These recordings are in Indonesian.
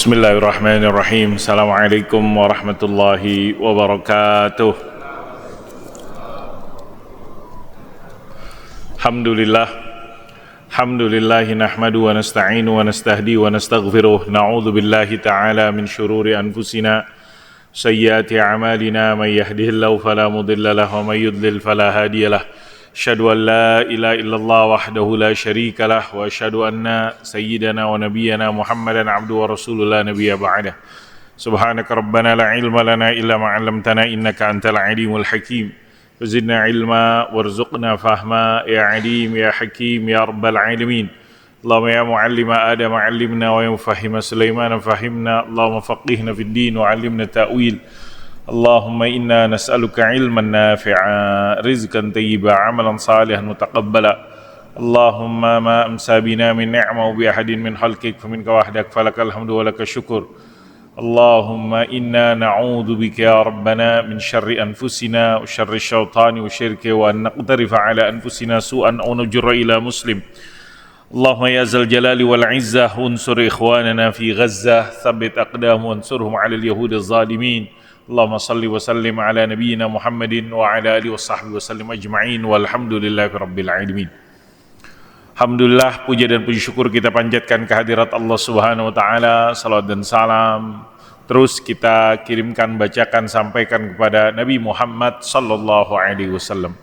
Bismillahirrahmanirrahim. Assalamualaikum warahmatullahi wabarakatuh. Alhamdulillahi nahmadu wa nasta'inu wa nastahdi wa nastaghfiruh. Na'udzu billahi ta'ala min syururi anfusina sayyiati a'malina, may yahdihillahu fala mudilla lahu wa may yudlil fala hadiyalah. Asyhadu an la ilaha illallah wahdahu la syarika lah wa asyhadu anna sayyidana wa nabiyyana Muhammadan abduhu wa rasuluhu la nabiyya ba'dah. Subhanaka rabbana la ilma lana illa ma 'allamtana innaka antal alimul hakim. Zidna ilma warzuqna fahma ya alim ya hakim ya rabbal alamin. Allahumma ya muallima Adam 'allimna wa ya mufahhima Sulaiman fahimna. Allahumma faqihna fid din wa 'allimna ta'wil. Allahumma inna nas'aluka ilman nafi'a, rizqan tayyiba, amalan salihan mutaqabbala. Allahumma ma amsa bina min ni'ma bi ahadin min khalqik faminka wahdak falakal hamdu wa lakal syukur. Allahumma inna na'udzu bika ya rabbana min syarri anfusina wa syarri syaitani wa syirki wa an naqtarifa ala anfusina su'an aw nujra ila muslim. Allahumma ya zal jalali wal izzah unsur ikhwanana fi Gazzah, thabbit aqdamahum wansurhum ala al-yahudi az-zalimin. Allahumma salli wa sallim ala nabiyyina Muhammadin wa ala alihi wa sahbihi wa sallim ajma'in walhamdulillahi rabbil alamin. Alhamdulillah, puja dan puji syukur kita panjatkan kehadirat Allah Subhanahu wa taala. Salawat dan salam terus kita kirimkan, bacakan, sampaikan kepada Nabi Muhammad sallallahu alaihi wasallam.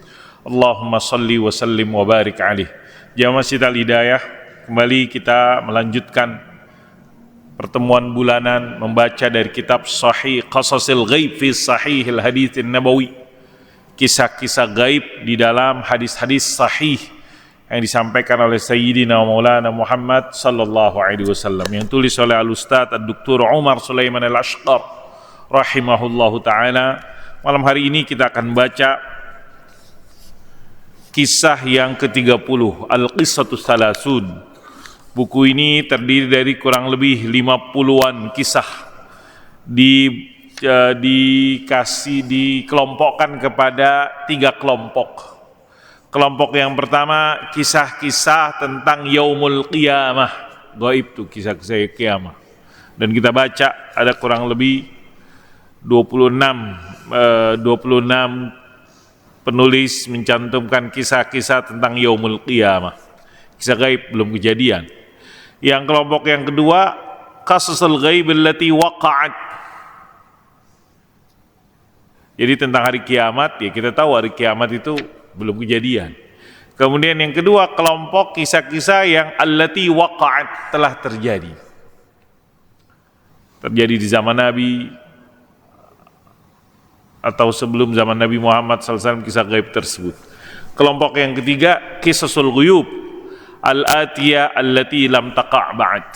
Allahumma salli wa sallim wa barik alaihi. Jamaah Masjid Al-Hidayah, kembali kita melanjutkan pertemuan bulanan membaca dari kitab Sahih Qasasil Ghaib fi Sahihil Haditsin Nabawi, kisah-kisah gaib di dalam hadis-hadis sahih yang disampaikan oleh Sayyidina Maulana Muhammad sallallahu alaihi wasallam, yang tulis oleh Al-Ustadz Ad-Doktor Umar Sulaiman Al-Ashqar rahimahullahu taala. Malam hari ini kita akan baca kisah yang ke-30, Al-Qissatus Salasun. Buku ini terdiri dari kurang lebih 50-an kisah, dikelompokkan kepada 3 kelompok. Kelompok yang pertama, kisah-kisah tentang Yaumul Qiyamah, gaib tuh, kisah-kisah kiamah. Dan kita baca ada kurang lebih 26 penulis mencantumkan kisah-kisah tentang Yaumul Qiyamah, kisah gaib belum kejadian. Yang kelompok yang kedua, qasasul ghaib allati waqa'at. Jadi tentang hari kiamat, ya kita tahu hari kiamat itu belum kejadian. Kemudian yang kedua, kelompok kisah-kisah yang allati waqa'at, telah terjadi. Terjadi di zaman Nabi atau sebelum zaman Nabi Muhammad SAW, kisah gaib tersebut. Kelompok yang ketiga, qisasul ghuyub al-atiyah allati lam taqa' ba'd.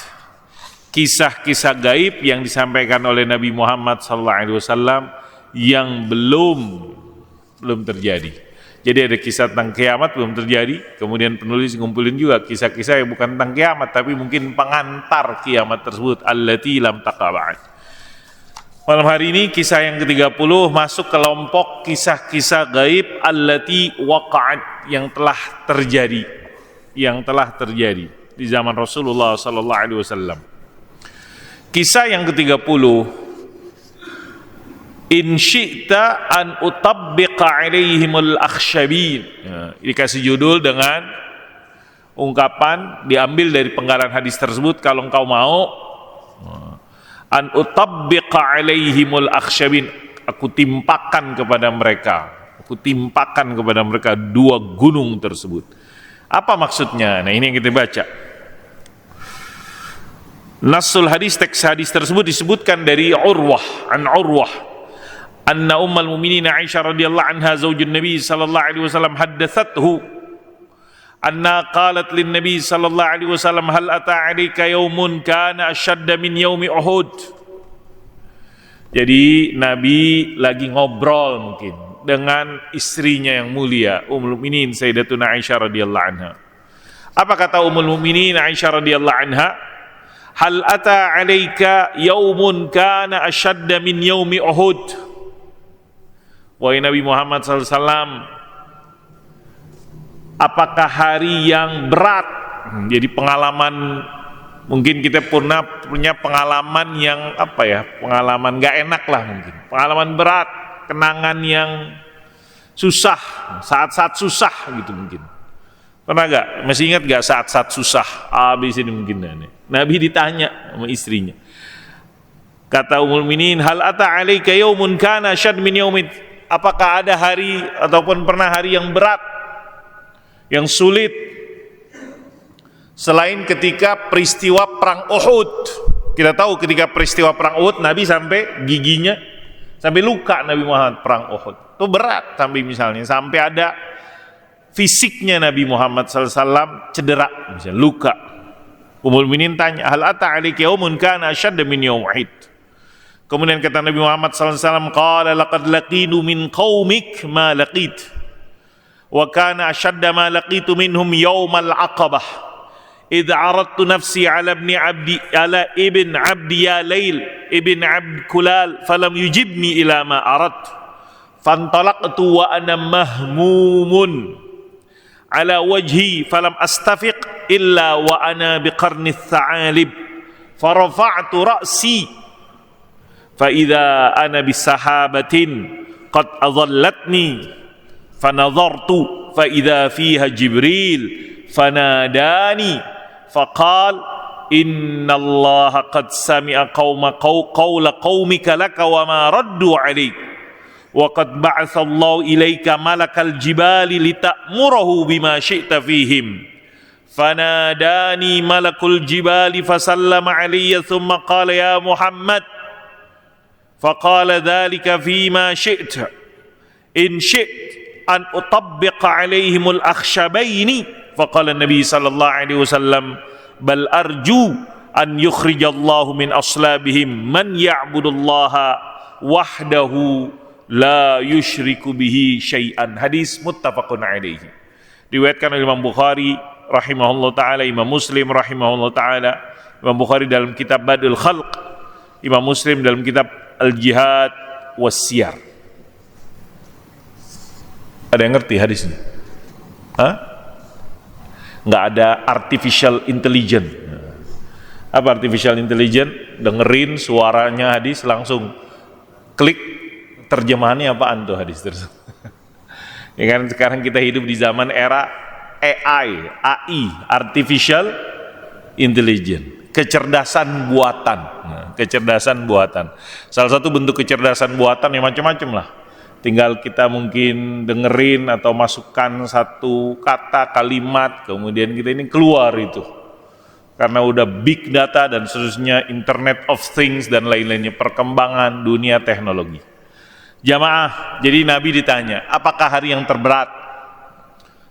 Kisah-kisah gaib yang disampaikan oleh Nabi Muhammad SAW yang belum terjadi. Jadi ada kisah tentang kiamat belum terjadi, kemudian penulis ngumpulin juga kisah-kisah yang bukan tentang kiamat tapi mungkin pengantar kiamat tersebut, allati lam taqa' ba'd. Malam hari ini kisah yang ke-30 masuk kelompok kisah-kisah gaib allati waqa'at, yang telah terjadi di zaman Rasulullah sallallahu alaihi wasallam. Kisah yang ke-30, in syi'ta an utabbiqa alaihimul akhsyabin. Dikasih judul dengan ungkapan diambil dari penggalan hadis tersebut, kalau engkau mau an utabbiqa alaihimul akhsyabin, aku timpakan kepada mereka 2 gunung tersebut. Apa maksudnya? Nah, ini yang kita baca. Nasul hadis, teks hadis tersebut disebutkan dari Urwah, anna ummul mukminin Aisyah radhiyallahu anha zaujun Nabi sallallahu alaihi wasallam haddathathu anna qalat lin Nabi sallallahu alaihi wasallam hal ata 'alaika yaumun kana ashadda min yaumi Uhud. Jadi Nabi lagi ngobrol mungkin dengan istrinya yang mulia, Ummul Mukminin Sayyidatuna Aisyah radhiyallahu anha. Apa kata Ummul Mukminin Aisyah radhiyallahu anha? Hal ata 'alaika yaumun kana ashadda min yaumi Uhud. Wahai Nabi Muhammad SAW, apakah hari yang berat, jadi pengalaman Mungkin kita punya pengalaman yang pengalaman gak enak lah mungkin, pengalaman berat, kenangan yang susah, saat-saat susah gitu mungkin. Pernah gak? Masih ingat gak saat-saat susah? Habis ini mungkin Nabi ditanya sama istrinya. Kata Ummul Mukminin, hal ata alaika yaumun kana syad min yaumid? Apakah ada hari ataupun pernah hari yang berat, yang sulit selain ketika peristiwa perang Uhud? Kita tahu ketika peristiwa perang Uhud Nabi sampai giginya, sampai luka Nabi Muhammad perang Uhud. Itu berat, sampai ada fisiknya Nabi Muhammad SAW cedera, misalnya luka. Ummul Mukminin tanya, hal ata alaika yaumun kana syad min yaumid? Kemudian kata Nabi Muhammad SAW, qala laqad laqitu min qaumik ma laqit wa kana ashadda ma laqitu minhum yawmal aqabah idh aradtu nafsi ala ibn abdi ya layl ibn abd kulal falam yujibni ila ma aradtu fantalaqtu wa ana mahmumun ala wajhi falam astafiq illa wa ana biqarni tha'alib farafa'tu ra'si فَإِذَا أَنَا بِسَحَابَةٍ قَدْ أَظَلَّتْنِي فَنَظَرْتُ فَإِذَا فِيهَا جِبْرِيلٌ فَنَادَانِي فَقَالَ إِنَّ اللَّهَ قَدْ سَمِعَ قَوْلَ قَوْمِكَ لَكَ وَمَا رَدُّوا عَلَيْكَ وَقَدْ بَعَثَ اللَّهُ إِلَيْكَ مَلَكَ الْجِبَالِ لِتَأْمُرَهُ بِمَا شِئْتَ فِيهِمْ فَنَادَانِي مَلَكُ الْجِبَالِ فَسَلَّمَ عَلَيَّ ثُمَّ قَالَ يَا مُحَمَّدُ فقال ذلك فيما شئت إن شئت أن أطبق عليهم الأخشبين فقال النبي صلى الله عليه وسلم بل أرجو أن يخرج الله من أصلابهم من يعبد الله وحده لا يشرك به شيئا. Hadis muttafaqun alaihi, diriwayatkan oleh Imam Bukhari rahimahullah ta'ala, Imam Muslim rahimahullah ta'ala. Imam Bukhari dalam kitab Badul Khalq, Imam Muslim dalam kitab Al-Jihad was-Siyar. Ada yang ngerti hadis ini? Nggak ada artificial intelligence. Apa artificial intelligence? Dengerin suaranya hadis langsung klik terjemahannya apaan tuh hadis tersebut. Ya kan, sekarang kita hidup di zaman era AI, artificial intelligence. Kecerdasan buatan, kecerdasan buatan. Salah satu bentuk kecerdasan buatan yang macam-macam lah. Tinggal kita mungkin dengerin atau masukkan satu kata, kalimat, kemudian kita ini keluar itu. Karena udah big data dan seterusnya, Internet of Things dan lain-lainnya, perkembangan dunia teknologi. Jamaah, jadi Nabi ditanya, apakah hari yang terberat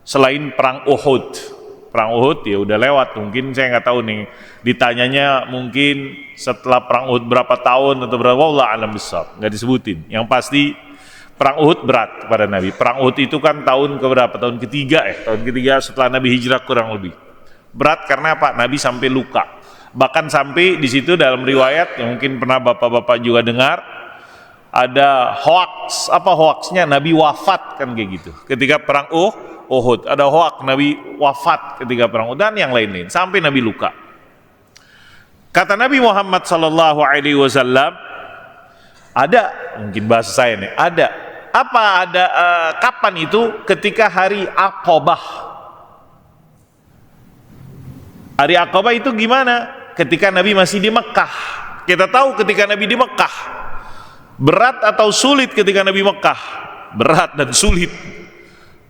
selain perang Uhud? Perang Uhud ya udah lewat, mungkin saya nggak tahu nih, ditanyanya mungkin setelah perang Uhud berapa tahun atau berapa, wallah alam bissawab, nggak disebutin. Yang pasti perang Uhud berat kepada Nabi. Perang Uhud itu kan tahun keberapa? Tahun ketiga setelah Nabi hijrah kurang lebih. Berat karena apa? Nabi sampai luka. Bahkan sampai di situ dalam riwayat yang mungkin pernah bapak-bapak juga dengar, ada hoax. Apa hoaxnya? Nabi wafat kan kayak gitu. Ketika perang Uhud, ada hoax Nabi wafat ketika perang Uhud dan yang lain-lain sampai Nabi luka. Kata Nabi Muhammad sallallahu alaihi wasallam, ada, mungkin bahasa saya nih, ada. Apa ada kapan itu? Ketika hari Aqabah. Hari Aqabah itu gimana? Ketika Nabi masih di Mekah. Kita tahu ketika Nabi di Mekah, berat atau sulit ketika Nabi Mekah? Berat dan sulit.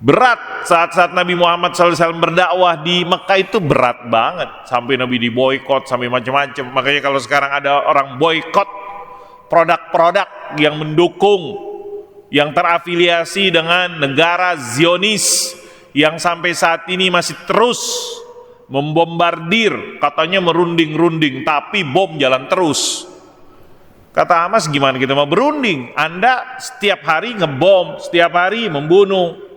Berat saat-saat Nabi Muhammad SAW berdakwah di Mekah itu berat banget, sampai Nabi diboikot, sampai macam-macam. Makanya kalau sekarang ada orang boikot produk-produk yang mendukung, yang terafiliasi dengan negara Zionis, yang sampai saat ini masih terus membombardir, katanya merunding-runding, tapi bom jalan terus. Kata Hamas, gimana kita mau berunding? Anda setiap hari ngebom, setiap hari membunuh.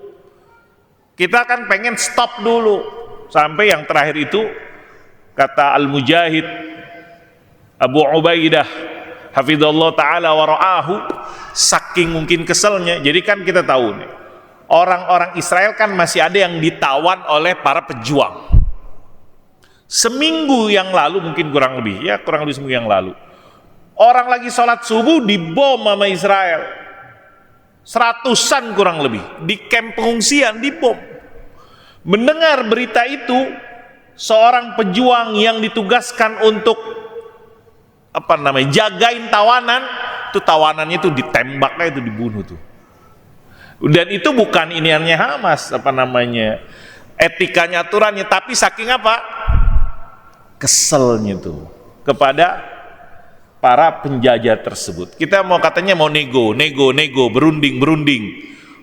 Kita kan pengen stop dulu. Sampai yang terakhir itu, kata Al-Mujahid Abu Ubaidah hafizallahu ta'ala wa ra'ahu, saking mungkin keselnya. Jadi kan kita tahu nih, orang-orang Israel kan masih ada yang ditawan oleh para pejuang. Seminggu yang lalu, mungkin kurang lebih seminggu yang lalu, orang lagi sholat subuh dibom sama Israel, 100-an kurang lebih, di kamp pengungsian dibom. Mendengar berita itu, seorang pejuang yang ditugaskan untuk jagain tawanan, itu tawanannya itu ditembaknya, itu dibunuh tuh. Dan itu bukan iniannya Hamas, etikanya, aturannya, tapi saking keselnya tuh kepada para penjajah tersebut. Kita katanya mau nego, berunding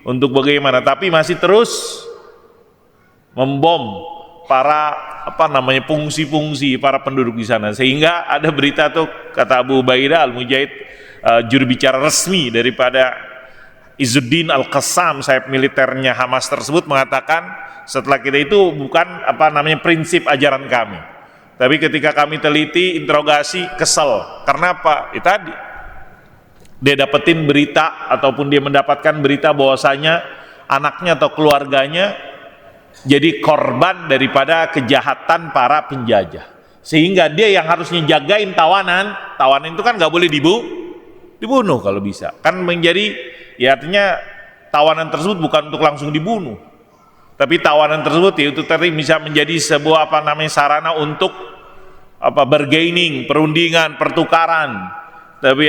untuk bagaimana, tapi masih terus membom para fungsi-fungsi para penduduk di sana. Sehingga ada berita tuh, kata Abu Ubaidah Al-Mujahid, juru bicara resmi daripada Izzuddin Al-Qassam, sayap militernya Hamas tersebut, mengatakan setelah kita itu bukan prinsip ajaran kami. Tapi ketika kami teliti, interogasi, kesel. Karena apa? Itu tadi. Dia dapetin berita ataupun dia mendapatkan berita bahwasanya anaknya atau keluarganya jadi korban daripada kejahatan para penjajah. Sehingga dia yang harusnya jagain tawanan itu kan nggak boleh dibunuh kalau bisa. Kan menjadi, ya artinya tawanan tersebut bukan untuk langsung dibunuh. Tapi tawanan tersebut itu tadi bisa menjadi sebuah sarana untuk bargaining, perundingan, pertukaran. Tapi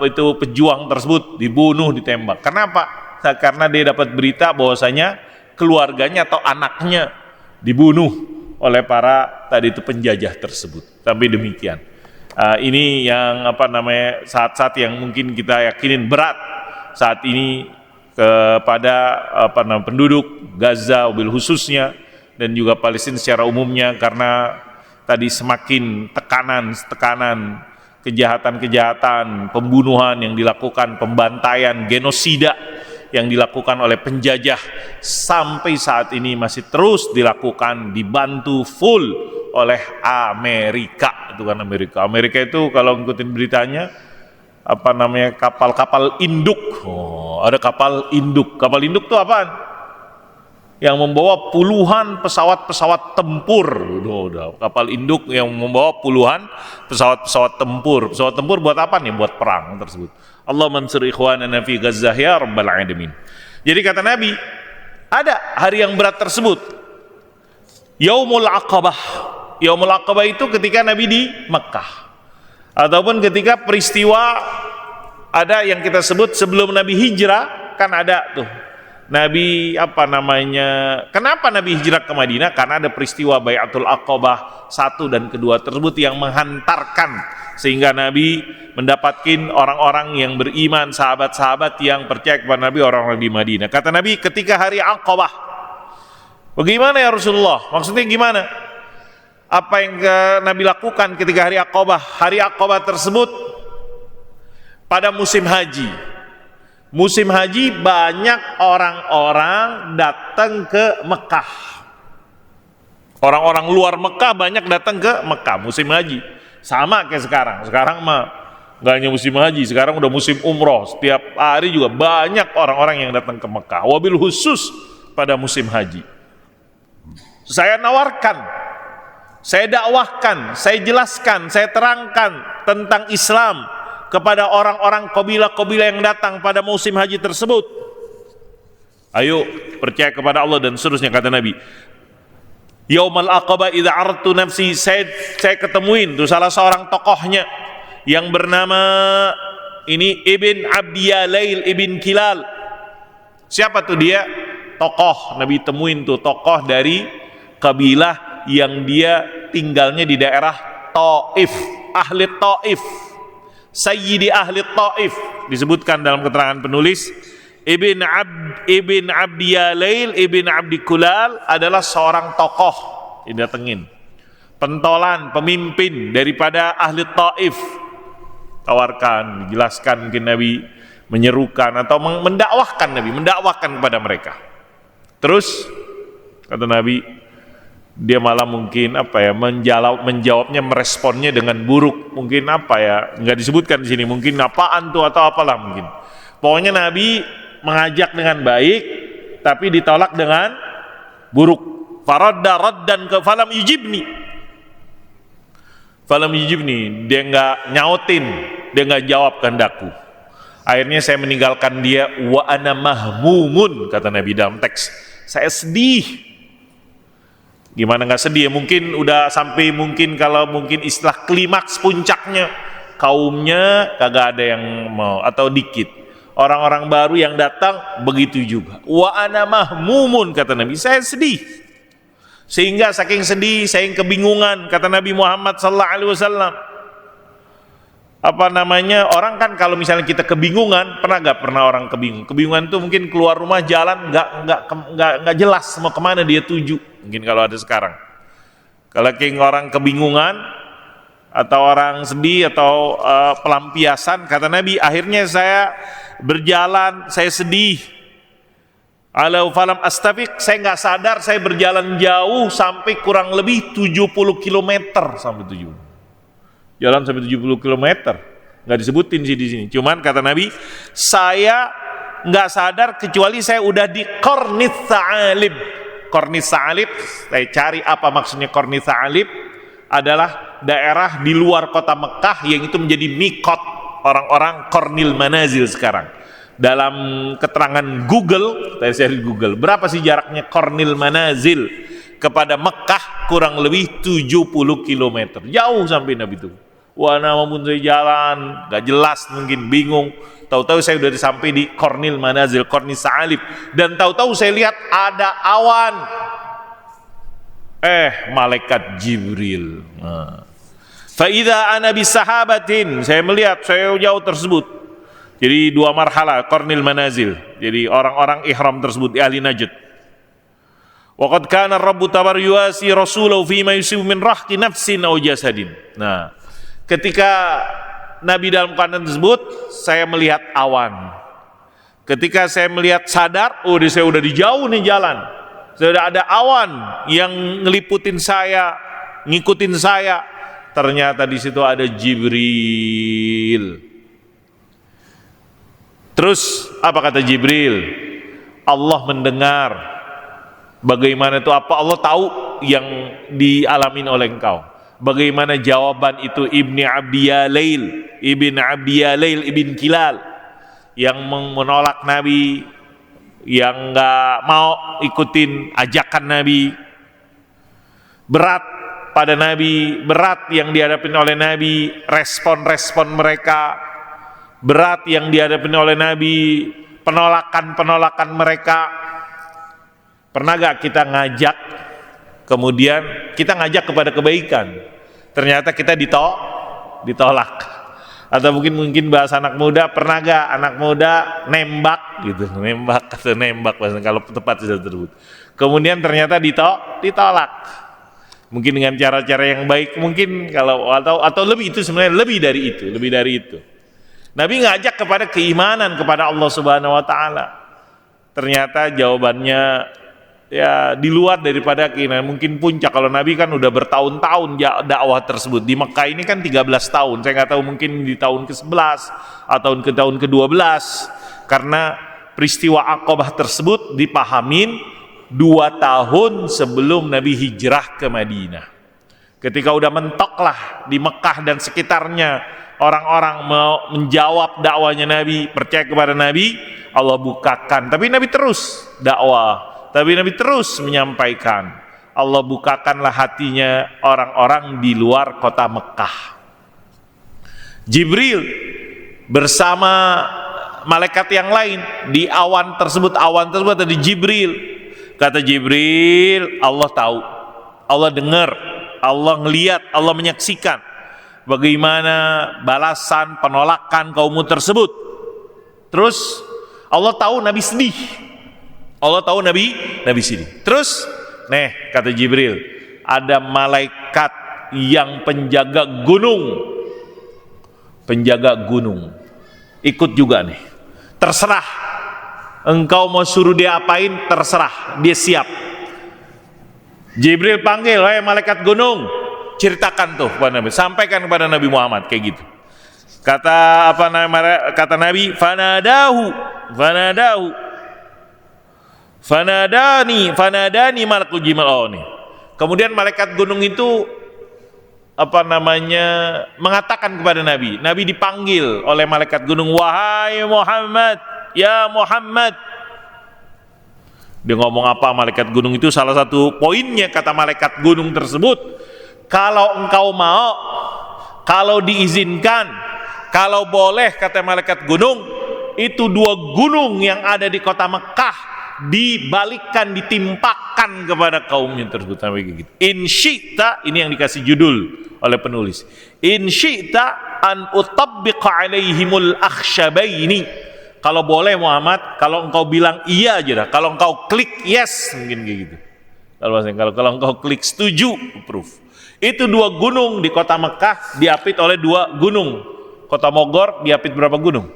itu pejuang tersebut dibunuh, ditembak. Kenapa? Karena dia dapat berita bahwasanya keluarganya atau anaknya dibunuh oleh para tadi itu penjajah tersebut. Tapi demikian. Ini yang saat-saat yang mungkin kita yakinin berat saat ini kepada penduduk Gaza mobil khususnya dan juga Palestina secara umumnya, karena tadi semakin tekanan kejahatan, pembunuhan yang dilakukan, pembantaian, genosida yang dilakukan oleh penjajah sampai saat ini masih terus dilakukan, dibantu full oleh Amerika. Itu kan Amerika itu kalau ngikutin beritanya kapal-kapal induk. Ada kapal induk tuh apaan? Yang membawa puluhan pesawat-pesawat tempur. Kapal induk yang membawa puluhan pesawat-pesawat tempur. Pesawat tempur buat apa nih? Buat perang tersebut. Allah mansur ikhwanana fi Gazzah ya rabbal alamin. Jadi kata Nabi, ada hari yang berat tersebut. Yaumul Aqabah. Yaumul Aqabah itu ketika Nabi di Mekah. Ataupun ketika peristiwa ada yang kita sebut sebelum Nabi hijrah, kan ada tuh Nabi kenapa Nabi hijrah ke Madinah? Karena ada peristiwa Bai'atul Aqabah 1 dan kedua tersebut yang menghantarkan sehingga Nabi mendapatkan orang-orang yang beriman, sahabat-sahabat yang percaya kepada Nabi, orang-orang di Madinah. Kata Nabi ketika hari Aqabah, bagaimana ya Rasulullah? Maksudnya gimana? Apa yang Nabi lakukan ketika hari Aqabah? Hari Aqabah tersebut pada musim haji. Musim haji banyak orang-orang datang ke Mekah. Orang-orang luar Mekah banyak datang ke Mekah musim haji. Sama kayak sekarang. Sekarang mah nggak hanya musim haji, sekarang udah musim umroh. Setiap hari juga banyak orang-orang yang datang ke Mekah. Wabil khusus pada musim haji. Saya nawarkan, saya dakwahkan, saya jelaskan, saya terangkan tentang Islam kepada orang-orang kabilah-kabilah yang datang pada musim haji tersebut. Ayo percaya kepada Allah dan seterusnya. Kata Nabi, Yaumul Aqabah idza artu nafsi, saya ketemuin tuh salah seorang tokohnya yang bernama ini Ibn Abdiyalail Ibn Kilal. Siapa tuh dia? Tokoh, Nabi temuin tuh tokoh dari kabilah yang dia tinggalnya di daerah Taif, ahli Taif, Sayyidi ahli Taif, disebutkan dalam keterangan penulis. Ibn Abdiyalail Ibn Abdi Kulal adalah seorang tokoh didatengin, pentolan, pemimpin daripada ahli Taif. Tawarkan, dijelaskan, mungkin Nabi menyerukan atau mendakwahkan, Nabi mendakwahkan kepada mereka. Terus kata Nabi, dia malah mungkin menjawabnya, meresponnya dengan buruk, mungkin nggak disebutkan di sini, mungkin apaan tuh atau apalah mungkin. Pokoknya Nabi mengajak dengan baik tapi ditolak dengan buruk. Faradda raddan falam yujibni. Falam yujibni, dia nggak nyautin, dia nggak jawab kehendakku. Akhirnya saya meninggalkan dia. Wa ana mahmumun, kata Nabi dalam teks. Saya sedih. Gimana nggak sedih? Mungkin udah sampai, mungkin kalau mungkin istilah klimaks puncaknya, kaumnya kagak ada yang mau atau dikit. Orang-orang baru yang datang begitu juga. Wa ana mahmumun, kata Nabi, saya sedih. Sehingga saking sedih, saking kebingungan, kata Nabi Muhammad sallallahu alaihi wasallam. Apa namanya, orang kan kalau misalnya kita kebingungan, pernah orang kebingungan? Kebingungan itu mungkin keluar rumah jalan nggak jelas mau kemana dia tuju. Mungkin kalau ada sekarang. Kalau orang kebingungan atau orang sedih atau pelampiasan, kata Nabi, akhirnya saya berjalan, saya sedih. Alau falam astafiq, saya nggak sadar saya berjalan jauh sampai kurang lebih 70 km sampai 70. Jalan sampai 70 km. Nggak disebutin sih di sini. Cuman kata Nabi, saya nggak sadar kecuali saya udah di Qarnis Sa'alib. Qarnis Sa'alib, saya cari apa maksudnya Qarnis Sa'alib, adalah daerah di luar kota Mekah yang itu menjadi mikot orang-orang Qarnil Manazil sekarang. Dalam keterangan Google, saya share di Google, berapa sih jaraknya Qarnil Manazil kepada Mekah? Kurang lebih 70 km. Jauh sampai Nabi itu. Wah, namun saya jalan, gak jelas, mungkin bingung. Tahu-tahu saya sudah sampai di Qarnil Manazil, Qarnis Sa'alib, dan tahu-tahu saya lihat ada awan. Malaikat Jibril. Fa idza ana bisahabatin, saya melihat, saya jauh tersebut. Jadi dua marhalah Qarnil Manazil. Jadi orang-orang ihram tersebut, ahli Najd. Wa qad kana Rabbu tabar yuasi rasulahu fi ma yusibu min rahqi nafsin aw jasadin. Nah, ketika Nabi dalam keadaan tersebut, saya melihat awan. Ketika saya melihat sadar, saya udah di jauh nih jalan. Sudah ada awan yang ngeliputin saya, ngikutin saya. Ternyata di situ ada Jibril. Terus apa kata Jibril? Allah mendengar. Bagaimana itu, apa Allah tahu yang dialamin oleh engkau? Bagaimana jawaban itu Ibn Abi Yalail Ibn Kilal yang menolak Nabi, yang nggak mau ikutin ajakan Nabi, berat pada Nabi, berat yang dihadapin oleh Nabi, respon-respon mereka, berat yang dihadapin oleh Nabi, penolakan-penolakan mereka. Pernah gak kita ngajak, kemudian kita ngajak kepada kebaikan, ternyata kita ditolak? Atau mungkin bahasa anak muda, pernah gak anak muda nembak gitu, nembak kalau tepat sudah tersebut, kemudian ternyata ditolak, mungkin dengan cara-cara yang baik, mungkin kalau atau lebih, itu sebenarnya lebih dari itu. Nabi ngajak kepada keimanan kepada Allah Subhanahu wa taala. Ternyata jawabannya ya di luar daripada keimanan. Mungkin puncak, kalau Nabi kan udah bertahun-tahun dakwah tersebut. Di Mekah ini kan 13 tahun. Saya nggak tahu, mungkin di tahun ke-11 atau ke tahun ke-12. Karena peristiwa Aqabah tersebut dipahamin 2 tahun sebelum Nabi hijrah ke Madinah. Ketika udah mentoklah di Mekah dan sekitarnya, orang-orang mau menjawab dakwanya Nabi, percaya kepada Nabi, Allah bukakan. Tapi Nabi terus dakwah, tapi Nabi terus menyampaikan. Allah bukakanlah hatinya orang-orang di luar kota Mekah. Jibril bersama malaikat yang lain di awan tersebut ada Jibril. Kata Jibril, Allah tahu, Allah dengar, Allah ngelihat, Allah menyaksikan bagaimana balasan penolakan kaummu tersebut. Terus Allah tahu Nabi sedih. Allah tahu Nabi sedih. Terus, kata Jibril, ada malaikat yang penjaga gunung. Ikut juga nih. Terserah. Engkau mau suruh dia apain, terserah. Dia siap. Jibril panggil, "Wahai malaikat gunung, ceritakan tuh kepada Nabi, sampaikan kepada Nabi Muhammad," kayak gitu. Kata Nabi, fanadani malakul jimal. Kemudian malaikat gunung itu mengatakan kepada Nabi. Nabi dipanggil oleh malaikat gunung, wahai Muhammad, ya Muhammad. Dia ngomong apa malaikat gunung itu? Salah satu poinnya kata malaikat gunung tersebut, kalau engkau mau, kalau diizinkan, kalau boleh, kata malaikat gunung, itu 2 gunung yang ada di kota Mekah dibalikkan, ditimpakan kepada kaumnya tersebut. Sampai gitu. In syi'ta, ini yang dikasih judul oleh penulis, in syi'ta an utabbiqa alaihimul akhsyabaini. Kalau boleh Muhammad, kalau engkau bilang iya aja dah, kalau engkau klik yes, mungkin kayak gitu. Kalau engkau klik setuju, approve. Itu 2 gunung di kota Mekah diapit oleh 2 gunung. Kota Bogor diapit berapa gunung?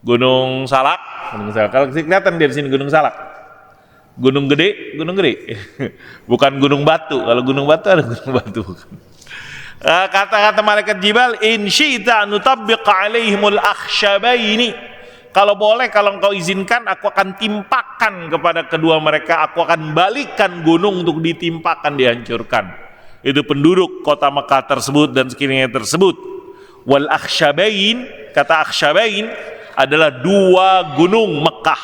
Gunung Salak. Kalau kelihatan dari sini Gunung Salak. Gunung Gede. Bukan Gunung Batu. Kalau Gunung Batu ada Gunung Batu. Kata-kata malaikat Jibril, in syi'ta nutabbiqa alaihimul akhsyabaini. Kalau boleh, kalau engkau izinkan, aku akan timpakan kepada kedua mereka, aku akan balikan gunung untuk ditimpakan, dihancurkan. Itu penduduk kota Mekah tersebut dan sekelilingnya tersebut. Wal akhsyabain, kata akhsyabain adalah 2 gunung Mekah,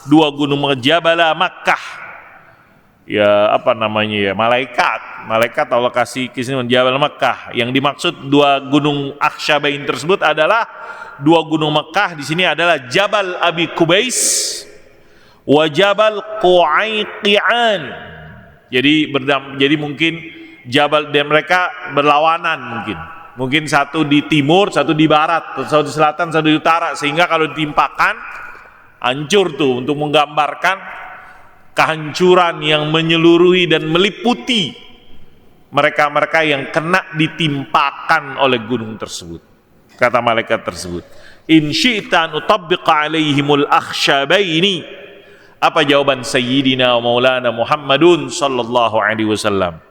2 gunung Jabal Makkah. Ya malaikat Allah kasih kisah Jabal Makkah. Yang dimaksud 2 gunung akhsyabain tersebut adalah 2 gunung Mekah. Di sini adalah Jabal Abi Kubais wa Jabal Qu'aiqi'an. Jadi mungkin Jabal dan mereka berlawanan mungkin satu di timur, satu di barat, satu di selatan, satu di utara, sehingga kalau ditimpakan hancur tuh, untuk menggambarkan kehancuran yang menyeluruhi dan meliputi mereka-mereka yang kena ditimpakan oleh gunung tersebut. Kata malaikat tersebut, in syi'ta utabbiqa alaihimul akhsyabaini. Apa jawaban Sayyidina Maulana Muhammadun sallallahu alaihi wasallam?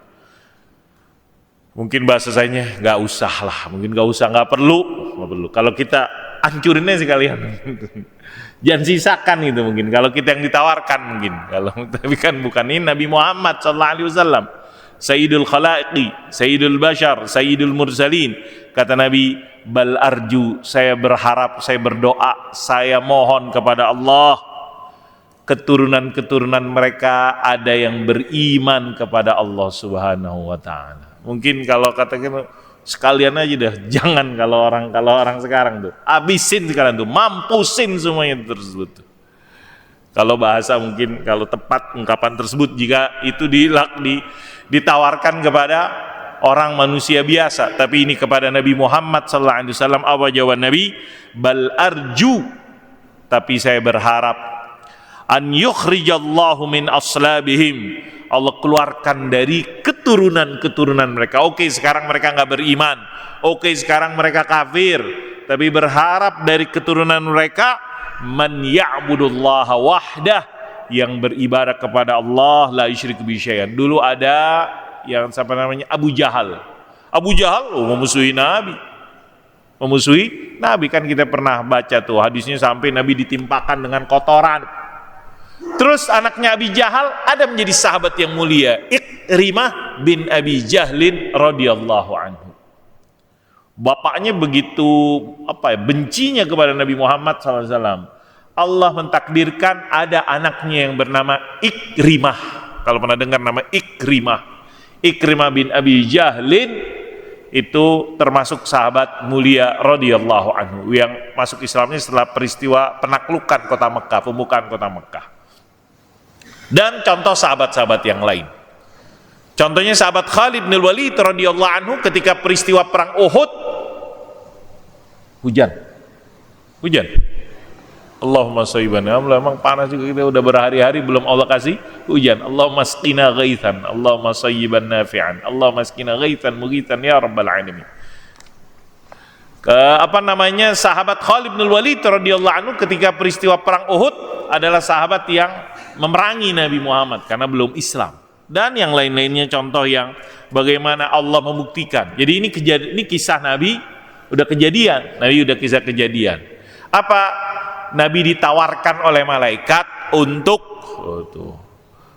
Mungkin bahasanya nggak usah lah, nggak perlu. Kalau kita hancurinnya sekalian, jangan sisakan itu mungkin. Kalau kita yang ditawarkan mungkin. Tapi kan bukan ini Nabi Muhammad sallallahu alaihi wasallam, Sayyidul Khalaiqi, Sayyidul Bashar, Sayyidul Mursalin. Kata Nabi, bal arju, saya berharap, saya berdoa, saya mohon kepada Allah, keturunan-keturunan mereka ada yang beriman kepada Allah Subhanahu wa taala. Mungkin kalau katakan sekalian aja dah, jangan kalau orang sekarang tuh habisin sekarang tuh, mampusin semuanya tersebut. Kalau bahasa mungkin kalau tepat ungkapan tersebut jika itu ditawarkan kepada orang manusia biasa, tapi ini kepada Nabi Muhammad sallallahu alaihi wasallam, apa jawaban Nabi? Bal arju, tapi saya berharap, an yukhrijallahu min aslabihim, Allah keluarkan dari keturunan-keturunan mereka. Oke, sekarang mereka nggak beriman, oke sekarang mereka kafir, tapi berharap dari keturunan mereka man ya'budullaha wahdah, yang beribadah kepada Allah la yusyrik bihi syai'an. Dulu ada yang Abu Jahal memusuhi Nabi, kan kita pernah baca tuh hadisnya sampai Nabi ditimpakan dengan kotoran. Terus anaknya Abi Jahal ada menjadi sahabat yang mulia, Ikrimah bin Abi Jahlin radhiyallahu anhu. Bapaknya begitu bencinya kepada Nabi Muhammad SAW. Allah mentakdirkan ada anaknya yang bernama Ikrimah. Kalau pernah dengar nama Ikrimah bin Abi Jahlin, itu termasuk sahabat mulia radhiyallahu anhu yang masuk Islamnya setelah peristiwa penaklukan kota Mekah, pembukaan kota Mekah. Dan contoh sahabat-sahabat yang lain, contohnya sahabat Khalid bin Walid radhiyallahu anhu ketika peristiwa perang Uhud, hujan. Allahumma shayyiban, memang panas juga, kita udah berhari-hari belum Allah kasih hujan. Allahumma asqina ghaithan, Allahumma shayyiban nafi'an, Allahumma asqina ghaithan mughitan ya rabbal alamin. Sahabat Khalid bin Walid radhiyallahu anhu ketika peristiwa perang Uhud adalah sahabat yang memerangi Nabi Muhammad karena belum Islam, dan yang lain-lainnya contoh yang bagaimana Allah membuktikan. Jadi ini kisah Nabi udah kejadian, kisah kejadian. Apa Nabi ditawarkan oleh malaikat untuk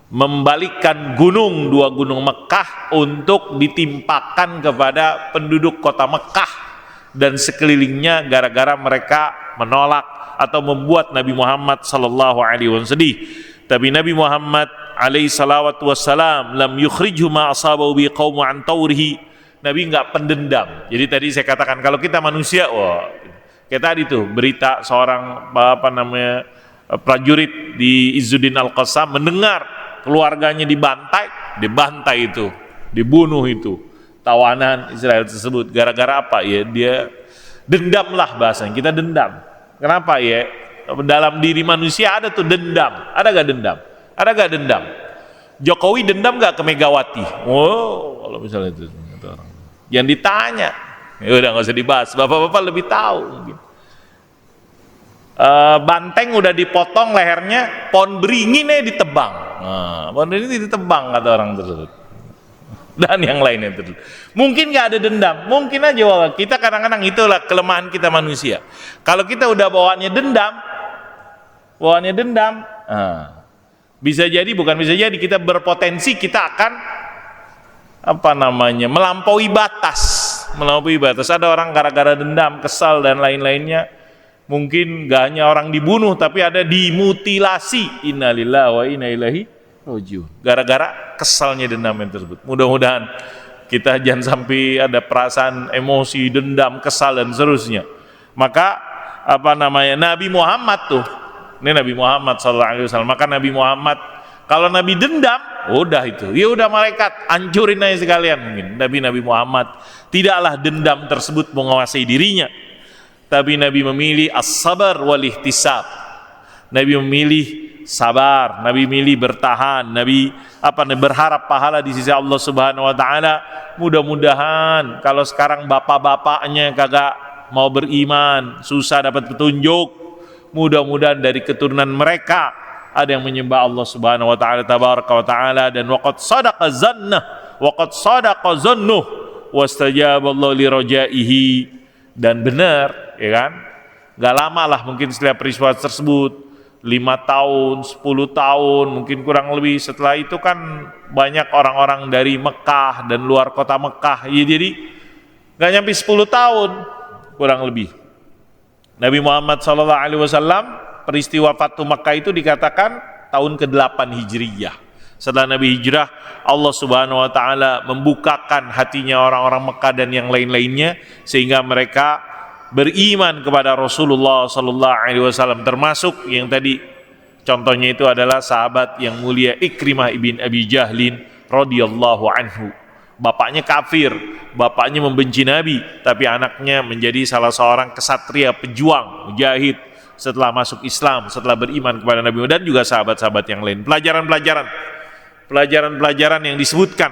membalikkan dua gunung Mekah untuk ditimpakan kepada penduduk kota Mekah dan sekelilingnya gara-gara mereka menolak atau membuat Nabi Muhammad sallallahu alaihi wasallam sedih. Tapi Nabi Muhammad alaihi salawatu wassalam lam yukhrijhu ma asabahu bi qaumu an tawrihi. Nabi enggak pendendam. Jadi tadi saya katakan kalau kita manusia, kayak tadi tuh berita seorang prajurit di Izzuddin Al-Qassam mendengar keluarganya dibantai itu, dibunuh itu tawanan Israel tersebut. Gara-gara apa ya? Dia dendam lah, bahasanya kita dendam. Kenapa ya? Dalam diri manusia ada tuh dendam. Ada gak dendam? Ada gak dendam? Jokowi dendam gak ke Megawati? Oh, kalau misalnya itu orang yang ditanya, ya udah gak usah dibahas. Bapak-bapak lebih tahu mungkin. Banteng udah dipotong lehernya, pohon beringinnya ditebang. Nah, pohon beringin ditebang kata orang tersebut. Dan yang lainnya tersebut. Mungkin gak ada dendam, mungkin aja wala. Kita kadang-kadang itulah kelemahan kita manusia. Kalau kita udah bawaannya dendam, bisa jadi, bukan bisa jadi, kita berpotensi kita akan melampaui batas. Ada orang gara-gara dendam, kesal dan lain-lainnya. Mungkin gak hanya orang dibunuh, tapi ada dimutilasi. Innalillahi wa inna ilaihi raji'un. Gara-gara kesalnya dendam yang tersebut. Mudah-mudahan kita jangan sampai ada perasaan emosi, dendam, kesal dan seterusnya. Maka Nabi Muhammad tuh, ini Nabi Muhammad SAW. Maka Nabi Muhammad, kalau Nabi dendam, udah itu, ya udah malaikat hancurin aja sekalian. Mungkin Nabi Muhammad tidaklah dendam tersebut menguasai dirinya. Tapi Nabi memilih as-sabar wal ihtisab. Nabi memilih sabar, Nabi memilih bertahan, Nabi berharap pahala di sisi Allah Subhanahu wa taala. Mudah-mudahan kalau sekarang bapak-bapaknya kagak mau beriman, susah dapat petunjuk, mudah-mudahan dari keturunan mereka ada yang menyembah Allah Subhanahu wa taala tabaraka wa taala, dan waqad sadaqa zannuh wastajaba Allah li rajaihi. Dan benar, ya kan? Gak lama lah mungkin setelah peristiwa tersebut, 5 tahun, 10 tahun, mungkin kurang lebih. Setelah itu kan banyak orang-orang dari Mekah dan luar kota Mekah. Ya, jadi gak nyampe 10 tahun kurang lebih. Nabi Muhammad SAW, peristiwa Fatu Mekah itu dikatakan tahun ke-8 Hijriyah. Setelah Nabi hijrah, Allah Subhanahu wa taala membukakan hatinya orang-orang Mekah dan yang lain-lainnya sehingga mereka beriman kepada Rasulullah sallallahu alaihi wasallam, termasuk yang tadi contohnya itu adalah sahabat yang mulia Ikrimah ibn Abi Jahlin radhiyallahu anhu. Bapaknya kafir, bapaknya membenci Nabi, tapi anaknya menjadi salah seorang kesatria pejuang, mujahid setelah masuk Islam, setelah beriman kepada Nabi, dan juga sahabat-sahabat yang lain. Pelajaran yang disebutkan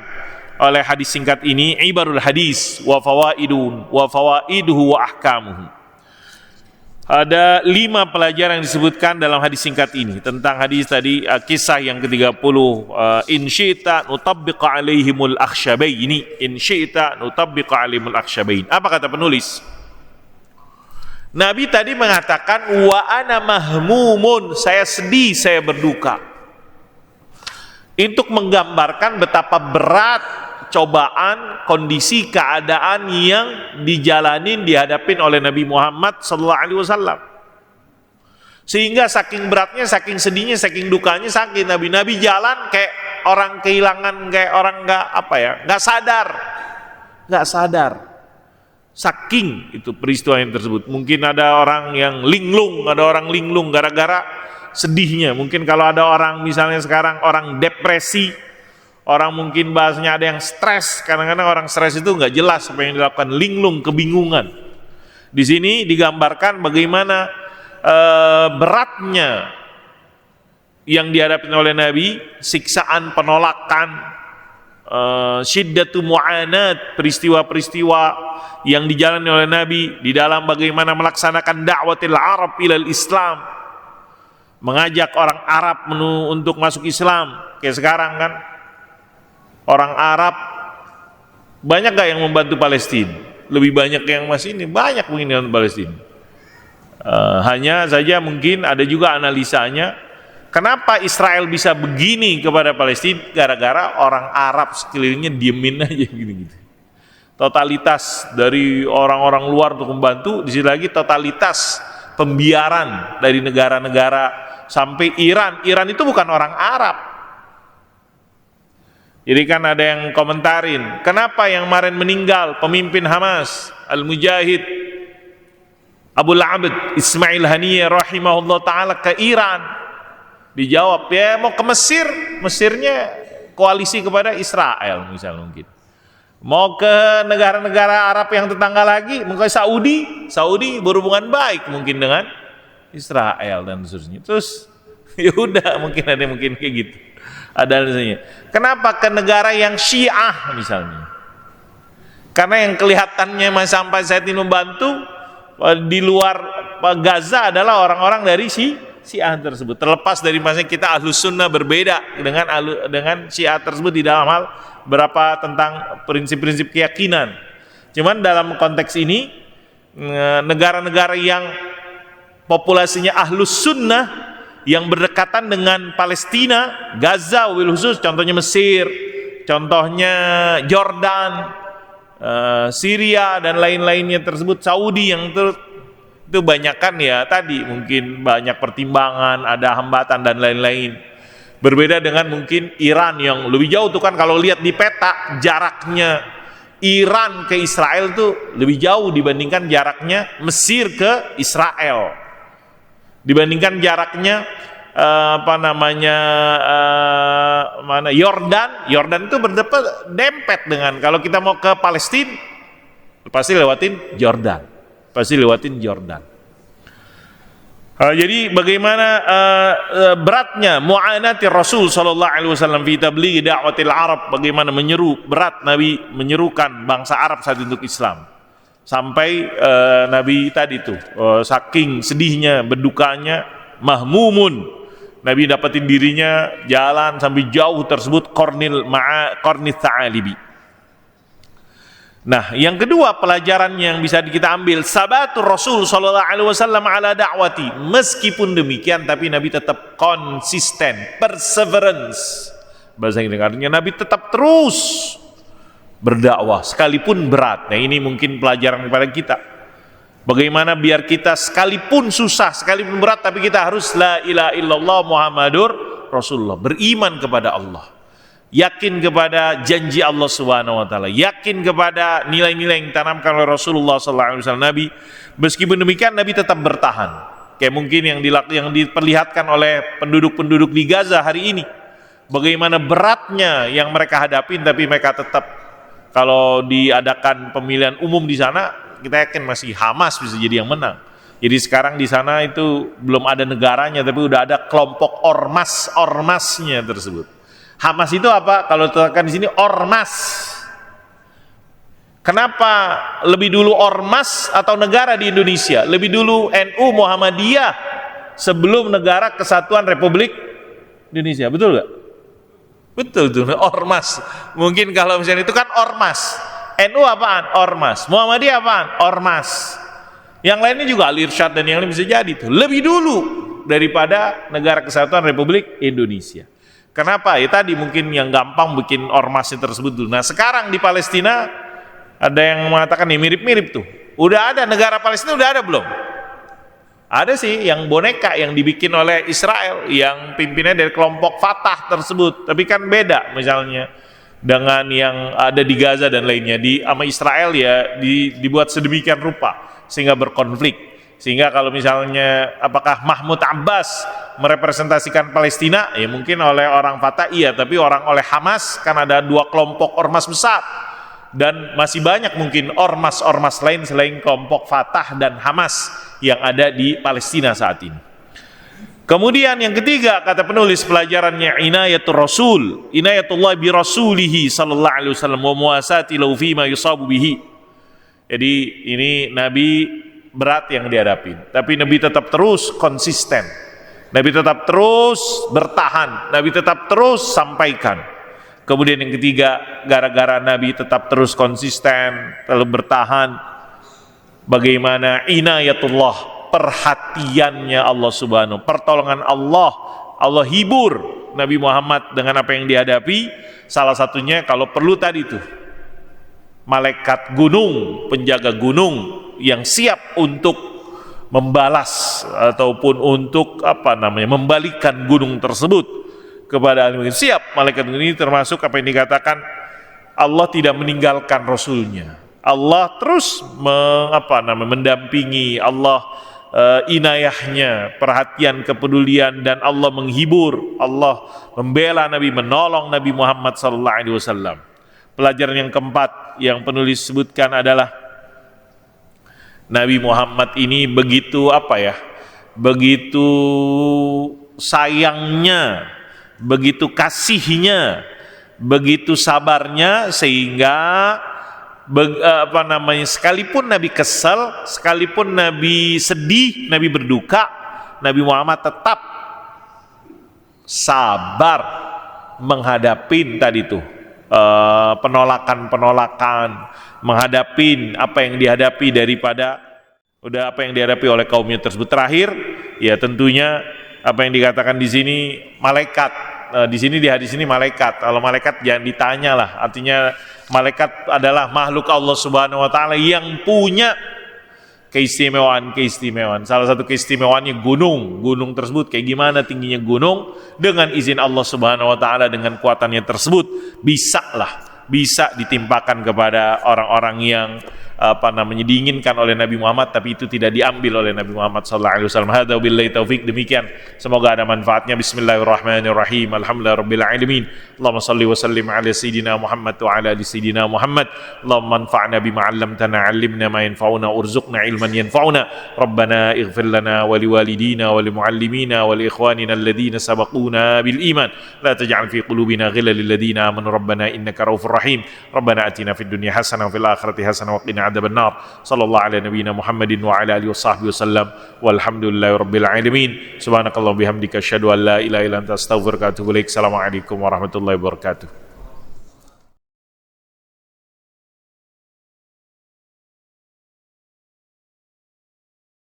oleh hadis singkat ini, ibarul hadis wa fawaiduhu wa ahkamuhu. Ada 5 pelajaran yang disebutkan dalam hadis singkat ini tentang hadis tadi, kisah yang ke-30, in syi'ta nutabbiqa alaihimul akhsyabaini, in syi'ta nutabbiqa alaihimul akhsyabain. Apa kata penulis? Nabi tadi mengatakan wa ana mahmumun, saya sedih, saya berduka. Untuk menggambarkan betapa berat cobaan, kondisi, keadaan yang dijalanin, dihadapin oleh Nabi Muhammad SAW. Sehingga saking beratnya, saking sedihnya, saking dukanya, saking Nabi jalan kayak orang kehilangan, kayak orang nggak sadar. Saking itu peristiwa yang tersebut. Mungkin ada orang yang linglung gara-gara sedihnya. Mungkin kalau ada orang misalnya sekarang orang depresi, orang mungkin bahasanya ada yang stres. Kadang-kadang orang stres itu nggak jelas apa yang dilakukan, linglung, kebingungan. Di sini digambarkan bagaimana beratnya yang dihadapi oleh Nabi, siksaan, penolakan, syiddatu mu'anat, peristiwa-peristiwa yang dijalani oleh Nabi di dalam bagaimana melaksanakan dakwatil Arab ilal Islam, mengajak orang Arab untuk masuk Islam. Kayak sekarang kan orang Arab banyak gak yang membantu Palestina? Lebih banyak yang masih ini, banyak mungkin yang Palestina. Hanya saja mungkin ada juga analisanya, Kenapa Israel bisa begini kepada Palestina? Gara-gara orang Arab sekelilingnya diemin aja gitu-gitu. Totalitas dari orang-orang luar untuk membantu, di sini lagi totalitas pembiaran dari negara-negara sampai Iran. Iran itu bukan orang Arab. Jadi kan ada yang komentarin, kenapa yang kemarin meninggal pemimpin Hamas, Al-Mujahid Abul Abd Ismail Haniyeh rahimahullah ta'ala ke Iran? Dijawab, ya mau ke Mesir, Mesirnya koalisi kepada Israel misalnya mungkin. Mau ke negara-negara Arab yang tetangga lagi, mungkin Saudi berhubungan baik mungkin dengan Israel dan seterusnya. Terus ya udah mungkin ada mungkin kayak gitu. Ada alasannya. Kenapa ke negara yang Syiah misalnya? Karena yang kelihatannya sampai saat ini membantu di luar Gaza adalah orang-orang dari Syiah tersebut. Terlepas dari masanya kita Ahlus Sunnah berbeda dengan Syiah tersebut di dalam hal berapa tentang prinsip-prinsip keyakinan. Cuman dalam konteks ini negara-negara yang populasinya Ahlus Sunnah yang berdekatan dengan Palestina, Gaza, wabil khusus, contohnya Mesir, contohnya Jordan, Syria dan lain-lainnya tersebut, Saudi yang itu banyakkan ya tadi mungkin banyak pertimbangan, ada hambatan dan lain-lain. Berbeda dengan mungkin Iran yang lebih jauh tuh kan, kalau lihat di peta jaraknya Iran ke Israel tuh lebih jauh dibandingkan jaraknya Mesir ke Israel. Dibandingkan jaraknya Yordan itu berdempet dengan, kalau kita mau ke Palestina pasti lewatin Jordan. Jadi bagaimana beratnya mu'anati Rasul sallallahu alaihi wasallam fi tablighi da'watil Arab, bagaimana berat Nabi menyerukan bangsa Arab saat untuk Islam. Sampai Nabi tadi tuh saking sedihnya, berdukanya, mahmumun, Nabi dapatin dirinya jalan sampai jauh tersebut Qarnith Tha'alibi. Nah, yang kedua pelajaran yang bisa kita ambil, sabatur Rasul sallallahu alaihi wasallam ala da'wati. Meskipun demikian tapi Nabi tetap konsisten, perseverance. Bahasa Inggris artinya Nabi tetap terus berdakwah sekalipun berat. Nah, ini mungkin pelajaran kepada kita. Bagaimana biar kita sekalipun susah, sekalipun berat, tapi kita harus la ilaha illallah Muhammadur Rasulullah, beriman kepada Allah, yakin kepada janji Allah Subhanahu wa taala, yakin kepada nilai-nilai yang ditanamkan oleh Rasulullah sallallahu alaihi wasallam Nabi. Meskipun demikian Nabi tetap bertahan. Kayak mungkin yang diperlihatkan oleh penduduk-penduduk di Gaza hari ini. Bagaimana beratnya yang mereka hadapin, tapi mereka tetap, kalau diadakan pemilihan umum di sana, kita yakin masih Hamas bisa jadi yang menang. Jadi sekarang di sana itu belum ada negaranya, tapi udah ada kelompok ormasnya tersebut. Hamas itu apa? Kalau dikatakan di sini ormas. Kenapa lebih dulu ormas atau negara di Indonesia? Lebih dulu NU Muhammadiyah sebelum Negara Kesatuan Republik Indonesia, betul gak? Betul tuh, ormas. Mungkin kalau misalnya itu kan ormas. NU apaan? Ormas. Muhammadiyah apaan? Ormas. Yang lainnya juga Al-Irsyad dan yang lain bisa jadi tuh. Lebih dulu daripada Negara Kesatuan Republik Indonesia. Kenapa? Ya tadi mungkin yang gampang bikin ormasnya tersebut dulu. Nah, sekarang di Palestina ada yang mengatakan nih mirip-mirip tuh. Udah ada negara Palestina, udah ada belum? Ada sih yang boneka yang dibikin oleh Israel yang pimpinnya dari kelompok Fatah tersebut, tapi kan beda misalnya dengan yang ada di Gaza dan lainnya. Di sama Israel ya dibuat sedemikian rupa sehingga berkonflik, sehingga kalau misalnya apakah Mahmud Abbas merepresentasikan Palestina, ya mungkin oleh orang Fatah iya, tapi oleh Hamas kan ada dua kelompok ormas besar. Dan masih banyak mungkin ormas-ormas lain selain kelompok Fatah dan Hamas yang ada di Palestina saat ini. Kemudian yang ketiga, kata penulis pelajarannya, inayatul Rasul, inayatullah bi rasulihi sallallahu alaihi wasallam wa muasati lahu fi ma yusabu bihi. Jadi ini Nabi berat yang dihadapi, tapi Nabi tetap terus konsisten. Nabi tetap terus bertahan, Nabi tetap terus sampaikan. Kemudian yang ketiga, gara-gara Nabi tetap terus konsisten, terus bertahan, bagaimana inayatullah, perhatiannya Allah Subhanahu, pertolongan Allah Allah hibur Nabi Muhammad dengan apa yang dihadapi. Salah satunya kalau perlu tadi tuh malaikat gunung, penjaga gunung yang siap untuk membalas ataupun untuk membalikan gunung tersebut kepada ahli. Siap malaikat ini, termasuk apa yang dikatakan Allah tidak meninggalkan Rasulnya. Allah terus mendampingi, Allah inayahnya, perhatian, kepedulian, dan Allah menghibur, Allah membela Nabi, menolong Nabi Muhammad SAW. Pelajaran yang keempat yang penulis sebutkan adalah Nabi Muhammad ini begitu begitu sayangnya, begitu kasihnya, begitu sabarnya, sehingga sekalipun Nabi kesal, sekalipun Nabi sedih, Nabi berduka, Nabi Muhammad tetap sabar menghadapi tadi tuh penolakan, menghadapi apa yang dihadapi apa yang dihadapi oleh kaumnya tersebut. Terakhir, ya tentunya apa yang dikatakan di sini malaikat. Di sini di hadis ini malaikat. Kalau malaikat jangan ditanya lah. Artinya malaikat adalah makhluk Allah Subhanahu wa taala yang punya keistimewaan. Salah satu keistimewaannya gunung tersebut kayak gimana tingginya gunung, dengan izin Allah Subhanahu wa taala, dengan kuatannya tersebut bisa ditimpakan kepada orang-orang yang diinginkan oleh Nabi Muhammad, tapi itu tidak diambil oleh Nabi Muhammad sallallahu alaihi wasallam. Hadza billahi taufik. Demikian, semoga ada manfaatnya. Bismillahirrahmanirrahim. Alhamdulillahirabbil alamin. Allahumma shalli wa sallim ala sayidina Muhammad wa ala ali sayidina Muhammad. Allahumma anfa'na bima 'allamtana, 'allimna ma yanfa'una, warzuqna ilman yanfa'una. Rabbana ighfir lana wa liwalidina wa limuallimina wa liikhwanina alladhina sabaquna bil iman. La taj'al fi qulubina ghillan lil ladzina amanu. Rabbana innaka raufur rahim. Rabbana atina fid dunya hasanah wa fil akhirati hasanah wa qina adzaban nar. Sallallahu ala nabiyyina Muhammadin wa ala alihi washabbihi wasallam. Walhamdulillahi rabbil alamin. Subhanakallahumma bihamdika asyhadu an la ilaha illa anta astaghfiruka wa atubu ilaik. Assalamualaikum warahmatullahi wabarakatuh.